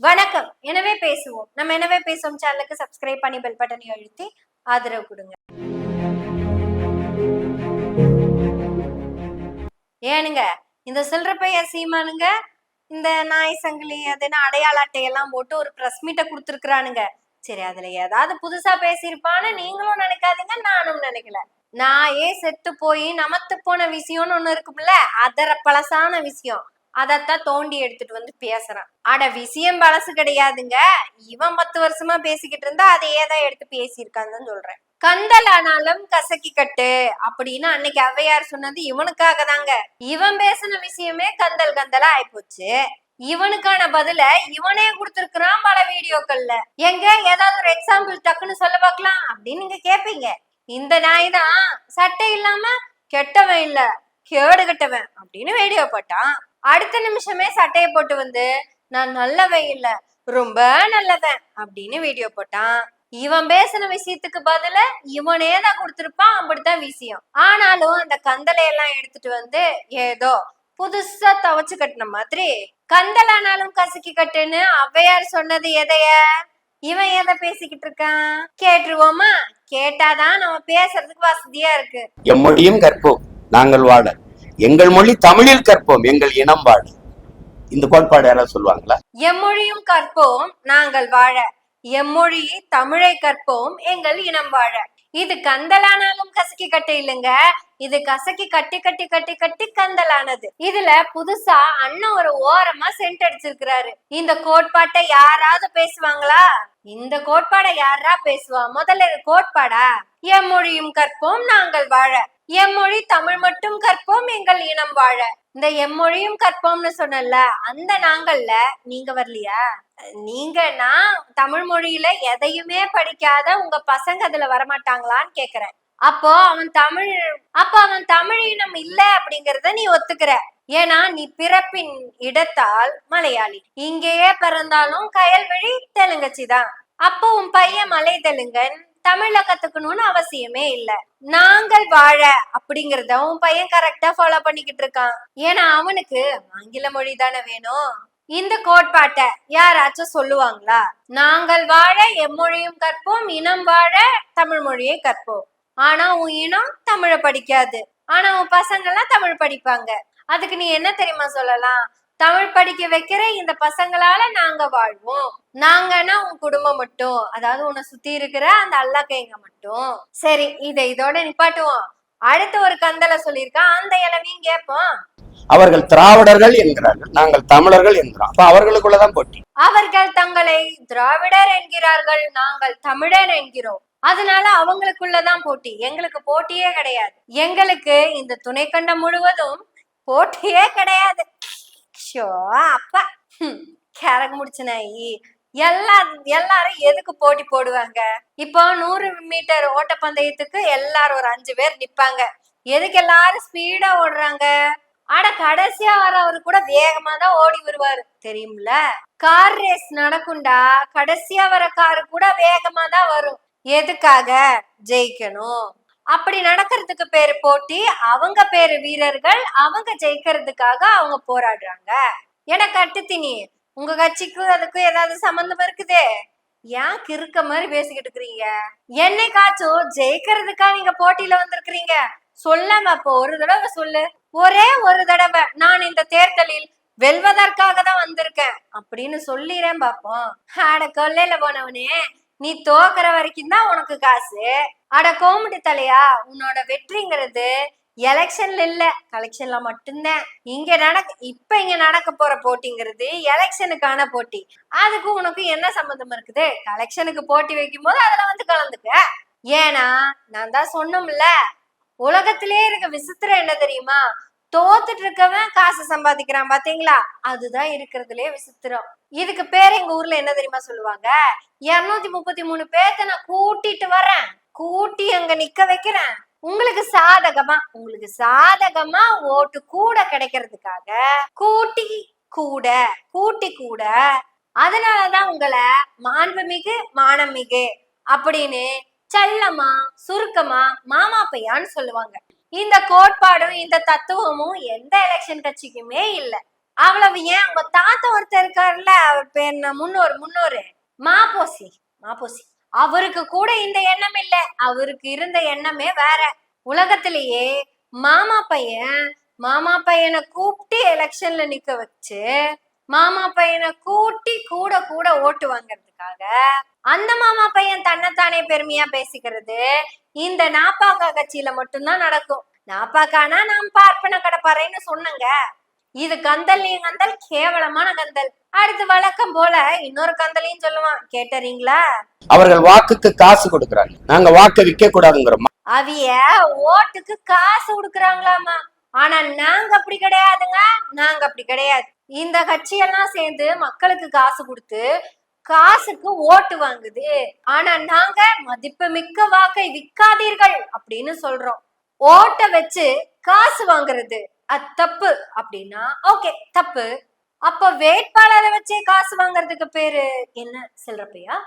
வணக்கம். எனவே பேசுவோம். நம்ம எனவே பேசுவோம் சேனலுக்கு சப்ஸ்கிரைப் பண்ணி பெல் பட்டனை அழுத்தி ஆதரவு கொடுங்க. ஏனுங்க இந்த சில்லற பைய சீமானுங்க இந்த நாய் சங்கிலி அதுன்னு அடையாள அட்டையெல்லாம் போட்டு ஒரு பிரஸ் மீட்டை கொடுத்துருக்குறானுங்க. சரி, அதுல ஏதாவது புதுசா பேசியிருப்பான்னு நீங்களும் நினைக்காதீங்க, நானும் நினைக்கல. நாயே செத்து போய் நமத்து போன விஷயம்னு ஒண்ணு இருக்கும்ல, அதர பழசான விஷயம், அதத்தான் தோண்டி எடுத்துட்டு வந்து பேசுறான். அட விஷயம் பழசு கிடையாதுங்க, இவன் 10 வருஷமா பேசிக்கிட்டு இருந்தா அதையே தான் எடுத்து பேசியிருக்கான்னு சொல்றேன். கந்தல் ஆனாலும் கசக்கி கட்டு அப்படின்னு அன்னைக்கு ஔவையார் சொன்னது இவனுக்காக தாங்க. இவன் பேசின விஷயமே கந்தல் கந்தலா ஆயிப்போச்சு. இவனுக்கான பதில இவனே கொடுத்திருக்கிறான் பல வீடியோக்கள்ல. எங்க ஏதாவது ஒரு எக்ஸாம்பிள் டக்குன்னு சொல்ல பார்க்கலாம் அப்படின்னு நீங்க கேப்பீங்க. இந்த நாய் தான் சட்டை இல்லாம கெட்டவன் இல்ல கேடு கட்டவன் அப்படின்னு வீடியோ போட்டான். அடுத்த நிமிஷமே சட்டையை போட்டு வந்து நான் நல்லவன் இல்ல ரொம்ப நல்லவன் அப்படின்னு வீடியோ போட்டான். இவன் பேசின விஷயத்துக்கு பதில இவனே தான் கொடுத்திருப்பான், அப்படித்தான் விஷயம். ஆனாலும் அந்த கந்தலை எல்லாம் எடுத்துட்டு வந்து ஏதோ புதுசா துவச்சு கட்டின மாதிரி கந்தலானாலும் கசக்கி கட்டுன்னு ஔவையார் சொன்னது எதைய இவன் எதை பேசிக்கிட்டு இருக்கான் கேட்டுருவோமா? கேட்டாதான் நம்ம பேசுறதுக்கு வசதியா இருக்கு. எம்மொழியும் கற்போம் நாங்கள் வாழ, எங்கள் மொழி தமிழில் கற்போம் எங்கள் இனம் வாழ. இந்த கோட்பாடு யாராவது சொல்லுவாங்களா? எம்மொழியும் கற்போம் நாங்கள் வாழ, எம்மொழி தமிழை கற்போம் எங்கள் இனம் வாழ. இது கந்தலானாலும் கசக்கி கட்டு இல்லைங்க, இது கசக்கி கட்டி கட்டி கட்டி கட்டி கந்தலானது. இதுல புதுசா அண்ணன் ஒரு ஓரமா சென்ட் அடிச்சிருக்கிறாரு. இந்த கோட்பாட்டை யாராவது பேசுவாங்களா? இந்த கோட்பாடை யாரா பேசுவா? முதல்ல இது கோட்பாடா? எம்மொழியும் கற்போம் நாங்கள் வாழ, எம்மொழி தமிழ் மட்டும் கற்போம் எங்கள் இனம் வாழ. இந்த எம்மொழியும் கற்போம்னு சொன்னல அந்த நாங்கள்ல நீங்க வரலையா? நீங்கன்னா தமிழ் மொழியில எதையுமே படிக்காத உங்க பசங்க அதுல வரமாட்டாங்களான்னு கேக்குறேன். அப்போ அவன் தமிழ் இனம் இல்ல அப்படிங்கறத நீ ஒத்துக்கிற. ஏன்னா நீ பிறப்பின் இடத்தால் மலையாளி, இங்கேயே பிறந்தாலும் கயல்விழி தெலுங்கச்சிதான். அப்போ உன் பையன் மலை தெலுங்கன், தமிழ்ல கத்துக்கணும்னு அவசியமே இல்ல. நாங்கள் வாழ அப்படிங்கறத உன் பையன் கரெக்டா ஃபாலோ பண்ணிக்கிட்டு இருக்கான். ஏன்னா அவனுக்கு ஆங்கில மொழி தானே வேணும். இந்த கோட்பாட்டை யாராச்சும் சொல்லுவாங்களா? நாங்கள் வாழ எம்மொழியும் கற்போம், இனம் வாழ தமிழ் மொழியை கற்போம். ஆனா உன் இனம் தமிழை படிக்காது, ஆனா உன் பசங்க எல்லாம் தமிழ் படிப்பாங்க. அதுக்கு நீ என்ன தெரியுமா சொல்லலாம்? தமிழ் படிக்க வைக்கிற இந்த பசங்களால நாங்க வாழ்வோம். நாங்கன்னா உன் குடும்பம் மட்டும், அதாவது உன்னை சுத்தி இருக்கிற அந்த அல்லாக்கைங்க மட்டும். சரி, இதோட நிப்பாட்டுவோம். அடுத்த ஒரு கந்தலை சொல்லியிருக்கான், அந்த இளவையும் கேட்போம். அவர்கள் திராவிடர்கள் என்கிறார்கள், நாங்கள் தமிழர்கள் என்கிறோம். அப்ப அவர்களுக்குள்ளதான் போட்டி. அவர்கள் தங்களை திராவிடர் என்கிறார்கள், நாங்கள் தமிழர் என்கிறோம். அதனால அவங்களுக்குள்ளதான் போட்டி, எங்களுக்கு போட்டியே கிடையாது. எங்களுக்கு இந்த துணைக்கண்டம் முழுவதும் போட்டியே கிடையாது. அப்பா கரகு முடிச்ச நாயி. எல்லாரும் எதுக்கு போட்டி போடுவாங்க? இப்போ 100 மீட்டர் ஓட்டப்பந்தயத்துக்கு எல்லாரும் ஒரு 5 பேர் நிப்பாங்க. எதுக்கு எல்லாரும் ஸ்பீடா ஓடுறாங்க? ஆனா கடைசியா வரவரு கூட வேகமா தான் ஓடி வருவாரு, தெரியும்ல? கார் ரேஸ் நடக்கும்டா, கடைசியா வர காரு கூட வேகமா தான் வரும். எதுக்காக? ஜெயிக்கணும். அப்படி நடக்கிறதுக்கு பேரு போட்டி. அவங்க பேரு வீரர்கள், அவங்க ஜெயிக்கிறதுக்காக அவங்க போராடுறாங்க. என கட்டுத்தினி உங்க கட்சிக்கும் அதுக்கும் ஏதாவது சம்பந்தம் இருக்குதே? ஏன் கிறுக்க மாதிரி பேசிக்கிட்டு இருக்கிறீங்க? என்னைக்காச்சும் ஜெயிக்கிறதுக்கா நீங்க போட்டியில வந்திருக்கிறீங்க? சொல்லாம அப்போ ஒரு தடவை சொல்லு. ஒரே ஒரு தடவை நான் இந்த தேர்தலில் வெல்வதற்காக தான் வந்திருக்கேன் அப்படின்னு சொல்லிறேன் பாப்போம். அட கொள்ளையில போனவனே, நீ தோக்குற வரைக்கும் தான் உனக்கு காசு. அட கோமுடி தலையா, உன்னோட வெற்றிங்கிறது எலெக்ஷன்ல இல்ல, கலெக்ஷன்ல மட்டும்தான். இங்க நடக்க போற போட்டிங்கிறது எலெக்ஷனுக்கான போட்டி. அதுக்கு உனக்கு என்ன சம்பந்தம் இருக்குது? கலெக்ஷனுக்கு போட்டி வைக்கும் போது அதுல வந்து கலந்துக்க. ஏன்னா நான் தான் சொன்னோம்ல, உலகத்திலே இருக்க விசித்திரம் என்ன தெரியுமா? தோத்துட்டு இருக்கவன் காசு சம்பாதிக்கிறான் பாத்தீங்களா? அதுதான் இருக்கிறதுலே விசித்திரம். இதுக்கு பேர் எங்க ஊர்ல என்ன தெரியுமா சொல்லுவாங்க? 233 பேர்த்த நான் கூட்டிட்டு வரேன், கூட்டி அங்க நிக்க வைக்கிறேன். உங்களுக்கு சாதகமா ஓட்டு கூட கிடைக்கிறதுக்காக கூட்டி கூட. அதனாலதான் உங்களை மாண்புமிகு மானமிகு அப்படின்னு செல்லமா சுருக்கமா மாமா பையான்னு சொல்லுவாங்க. இந்த கோட்பாடும் இந்த தத்துவமும் எந்த எலெக்ஷன் கட்சிக்குமே இல்ல. அவ்வளவு ஏன் உங்க தாத்தா ஒருத்தர் இருக்காருல்ல, அவர் பேர் என்ன, முன்னோரு மாப்போசி. மாப்போசி அவருக்கு கூட இந்த எண்ணம் இல்ல. அவருக்கு இருந்த எண்ணமே வேற. உலகத்திலேயே மாமா பையனை கூப்பிட்டு எலெக்ஷன்ல நிக்க வச்சு மாமா பையனை கூட்டி கூட கூட ஓட்டு வாங்கறதுக்காக அந்த மாமா பையன் தன்னைத்தானே பெருமையா பேசிக்கிறது இந்த நாப்பாக்கா கட்சியில மட்டும்தான் நடக்கும். நாப்பாக்கானா நாம் பார்ப்பன கடப்பாறைன்னு சொன்னங்க. இது கந்தல், நீ கந்தல் கேவலமான கந்தல். அடுத்து வழக்கம் போல இன்னொரு கந்தலையும் சொல்லுவான், கேட்டறீங்களா? அவர்கள் வாக்குக்கு காசு கொடுக்கறாங்க, நாங்க வாக்க விற்க கூடாதுங்கிறோம். அவிய ஓட்டுக்கு காசு கொடுக்கறாங்களாமா. ஆனா நாங்க அப்படி கிடையாதுங்க. நாங்க அப்படி கிடையாது. இந்த கட்சியெல்லாம் சேர்ந்து மக்களுக்கு காசு கொடுத்து காசுக்கு ஓட்டு வாங்குது. ஆனா நாங்க மதிப்பு மிக்க வாக்கை விற்காதீர்கள் அப்படின்னு சொல்றோம். ஓட்ட வச்சு காசு வாங்குறது அது தப்பு அப்படின்னா ஓகே, தப்பு. அப்ப வேட்பாளரை வச்சே காசு வாங்குறதுக்கு பேரு என்ன செல்றப்பையா?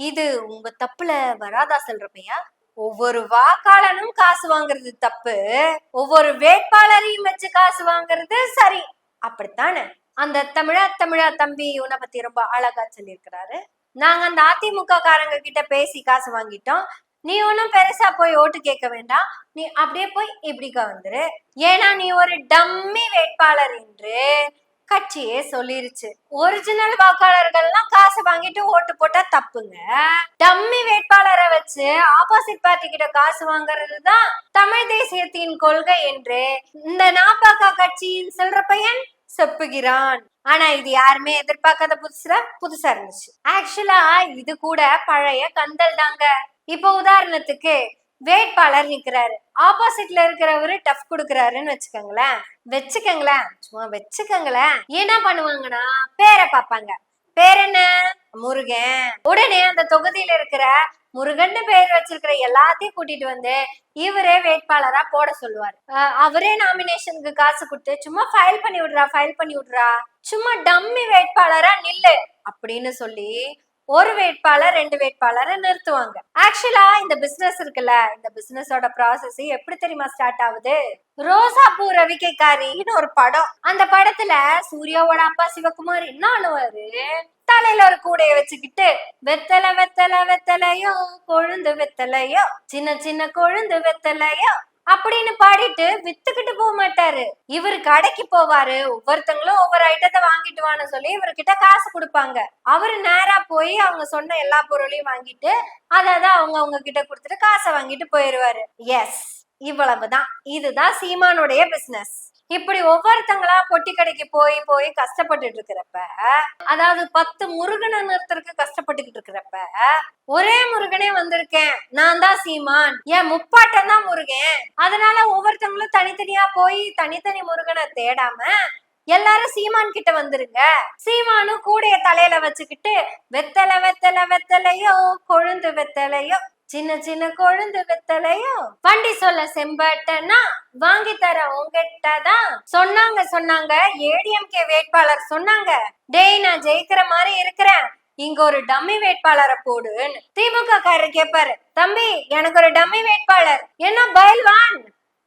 இது உங்க தப்புல வராதா செல்றப்பையா? ஒவ்வொரு வாக்காளனும் காசு வாங்குறது தப்பு, ஒவ்வொரு வேட்பாளரையும் வச்சு காசு வாங்குறது சரி, அப்படித்தானே? அந்த தமிழா தம்பி உன்னை பத்தி ரொம்ப அழகா சொல்லியிருக்கிறாரு. நாங்க அந்த அதிமுக காரங்க கிட்ட பேசி காசு வாங்கிட்டோம், நீ ஒன்னும் பெருசா போய் ஓட்டு கேட்க வேண்டாம், நீ அப்படியே போய் இப்படிக்கா வந்துரு, ஏன்னா நீ ஒரு டம்மி வேட்பாளர் என்று கட்சியே சொல்லிருச்சு. ஒரிஜினல் வாக்காளர்கள்லாம் காசு வாங்கிட்டு ஓட்டு போட்டா தப்புங்க. டம்மி வேட்பாளரை வச்சு ஆப்போசிட் பார்ட்டி கிட்ட காசு வாங்குறது தான் தமிழ் தேசியத்தின் கொள்கை என்று இந்த நாப்பாக்கா கட்சியின் செல்ற பையன் செப்புகிறான். ஆனா இது யாருமே எதிர்பார்க்காத புதுசா இருந்துச்சு. ஆக்சுவலா இது கூட பழைய கந்தல் தாங்க. இப்ப உதாரணத்துக்கு வேட்பாளர் நிக்கிறாரு, ஆப்போசிட்ல இருக்கிறவரு டஃப் கொடுக்கறாருன்னு வச்சுக்கோங்களேன், சும்மா வச்சுக்கோங்களேன். என்ன பண்ணுவாங்கன்னா பேரை பார்ப்பாங்க. பேர் என்ன? முருகன். உடனே அந்த தொகுதியில இருக்கிற முருகன்னு பேர் வச்சிருக்கிற எல்லாத்தையும் கூட்டிட்டு வந்து இவரே வேட்பாளரா போட சொல்லுவாரு. அவரே நாமினேஷனுக்கு காசு கொடுத்து சும்மா ஃபைல் பண்ணி விடுறா, சும்மா டம்மி வேட்பாளரா நில்லு அப்படின்னு சொல்லி ஒரு வேட்பாளர் 2 வேட்பாளரை நிறுத்துவாங்க. ஆக்சுவலா இந்த பிசினஸ் இருக்குல்ல, இந்த பிசினஸோட ப்ராசஸ் எப்படி தெரியுமா ஸ்டார்ட் ஆகுது? ரோசாப்பூ ரவிக்கைக்காரின்னு ஒரு படம். அந்த படத்துல சூர்யாவோட அப்பா சிவகுமார் என்ன ஆளுவாரு, தலையில ஒரு கூடைய வச்சுக்கிட்டு வெத்தலையோ கொழுந்து வெத்தலையோ சின்ன கொழுந்து வெத்தலையோ அப்படின்னு பாடிட்டு வித்துக்கிட்டு போக மாட்டாரு. இவரு கடைக்கு போவாரு, ஒவ்வொருத்தங்களும் ஒவ்வொரு ஐட்டத்தை வாங்கிட்டு வான்னு சொல்லி இவர்கிட்ட காசு கொடுப்பாங்க. அவரு நேரா போய் அவங்க சொன்ன எல்லா பொருளையும் வாங்கிட்டு அதாவது அவங்க கிட்ட கொடுத்துட்டு காசை வாங்கிட்டு போயிருவாரு. எஸ், இவ்வளவுதான். இதுதான் சீமானுடைய பிசினஸ். இப்படி ஒவ்வொருத்தங்களா பொட்டி கடைக்கு போய் கஷ்டப்பட்டுட்டு இருக்கிறப்ப, அதாவது 10 முருகனை நிறுத்தறதுக்கு கஷ்டப்பட்டுக்கிட்டு இருக்கிறப்ப ஒரே முருகனே வந்திருக்கேன், நான் தான் சீமான், என் முப்பாட்டம் தான் முருகன், அதனால ஒவ்வொருத்தங்களும் தனித்தனியா போய் தனித்தனி முருகனை தேடாம எல்லாரும் சீமான் கிட்ட வந்துருங்க. சீமானும் கூடைய தலையில வச்சுக்கிட்டு வெத்தலையோ கொழுந்து வெத்தலையோ சின்ன கொழுந்து வெத்தலையோ வண்டி சொல்ல செம்பட்டனா வாங்கி தர உங்ககிட்டதான் சொன்னாங்க. ஏடிஎம்கே வேட்பாளர் சொன்னாங்க, டேய் நான் ஜெயிக்கிற மாதிரி இருக்கிறேன், இங்க ஒரு டம்மி வேட்பாளரை போடுன்னு. திமுக காரர் கேட்பாரு, தம்பி எனக்கு ஒரு டம்மி வேட்பாளர் என்ன பயில்வான்,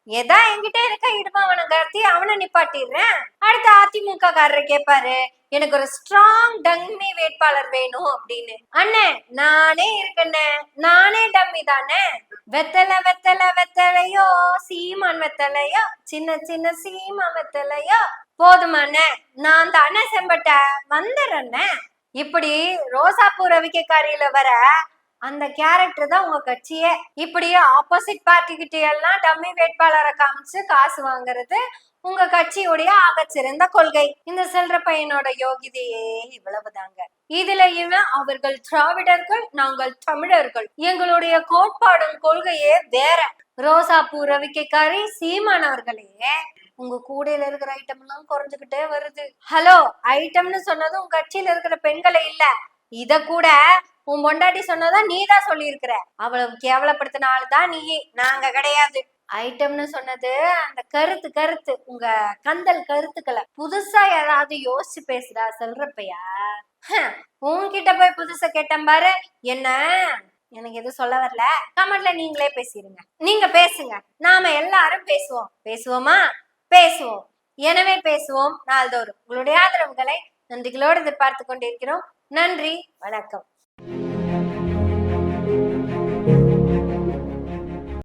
ஏதா என்கிட்ட இருக்க இடுமாவன கருத்தி அவனை நிப்பாட்டிடுறேன். அடுத்த அதிமுக காரர் கேட்பாரு, எனக்கு ஒரு ஸ்ட்ராங் டம்மி வேட்பாளர் வேணும் அப்படின்னு. அண்ணே நானே இருக்கண்ணே, நானே டம்மி தானே, வெத்தலையோ சீமான் வெத்தலையோ சின்ன சீமான் வெத்தலையோ போதுமாண்ணே, நான் தானே செம்பட்ட வந்துடுறேண்ணே. இப்படி ரோசாப்பூ ரவிக்கைக்காரியில வர அந்த கேரக்டர் தான் உங்க கட்சியே. இப்படி ஆப்போசிட் பார்ட்டி கிட்ட எல்லாம் டம்மி வேட்பாளரை காமிச்சு காசு வாங்குறது உங்க கட்சியுடைய ஆகச்சிறந்த கொள்கை. இந்த செல்ற பையனோட யோகிதையே இவ்வளவுதாங்க. இதுல இவன் அவர்கள் திராவிடர்கள், நாங்கள் தமிழர்கள், எங்களுடைய கோட்பாடும் கொள்கையே வேற. ரோசாப்பூ ரவிக்கைக்காரி சீமான் அவர்களே, உங்க கூடையில இருக்கிற ஐட்டம் எல்லாம் குறைஞ்சுக்கிட்டே வருது. ஹலோ, ஐட்டம்னு சொன்னது உங்க கட்சியில இருக்கிற பெண்களை இல்ல, இத கூட உன் பொண்டாட்டி சொன்னதான் நீதான் சொல்லி இருக்கிற. அவ்வளவு கேவலப்படுத்தின ஆளுதான் நீ, நாங்க கிடையாது. ஐட்டம்னு சொன்னது அந்த கருத்து உங்க கந்தல் கருத்துக்களை புதுசா யாராவது யோசிச்சு பேசுறா சொல்றப்பையா? உன்கிட்ட போய் புதுசா கேட்டேன் பாரு, என்ன எனக்கு எதுவும் சொல்ல வரல, கமெண்ட்ல நீங்களே பேசிடுங்க. நீங்க பேசுங்க, நாம எல்லாரும் பேசுவோமா? பேசுவோம். எனவே பேசுவோம் நாள்தோறும். உங்களுடைய ஆதரவுகளை நன்றிகளோடு எதிர்பார்த்து கொண்டிருக்கிறோம். நன்றி, வணக்கம்.